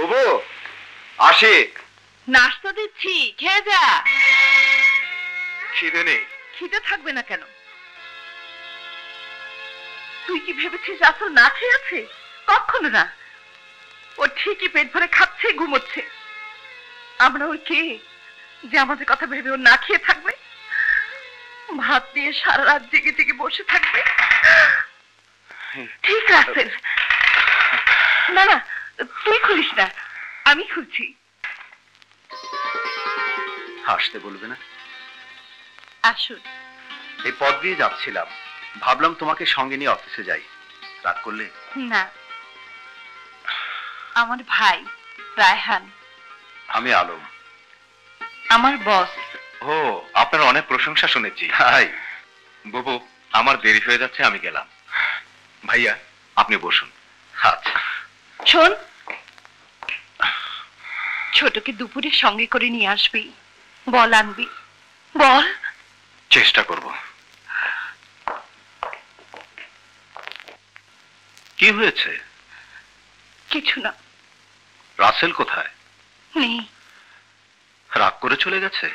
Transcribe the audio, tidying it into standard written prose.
বুবু আসি। নাস্তা দিচ্ছি, খেয়ে যা। খিদে নেই। খিদে থাকবে না কেন? তুই কি ভেবেছিস আসল না খেয়ে আছে? কখনো না। ও ঠিকই পেট ভরে খাচ্ছে, ঘুমোচ্ছে। আমরা ওর কে যে আমাদের কথা ভেবে ও না খেয়ে থাকবে? ভাত দিয়ে সারা রাত জেগে জেগে বসে থাকবে? ঠিক আছে, না না, তুই খুলিস না, আমি খুলছি। আসতে বলবে না? আসুন। এই পথ দিয়ে যাচ্ছিলাম, ভাবলাম তোমাকে সঙ্গে নিয়ে অফিসে যাই। রাগ করলে? না, আমার ভাই রায়হান। আমি আলম। আমার বস। ও, আপনার অনেক প্রশংসা শুনেছি। হাই বুবু, আমার দেরি হয়ে যাচ্ছে, আমি গেলাম। ভাইয়া আপনি বসুন। আচ্ছা। শোন, ছোটকে দুপুরে সঙ্গে করে নিয়ে আসবি। বল আনবি, বল। চেষ্টা করব। কি হয়েছে? কিছু না। রাসেল কোথায়? নেই। রাগ করে চলে গেছে?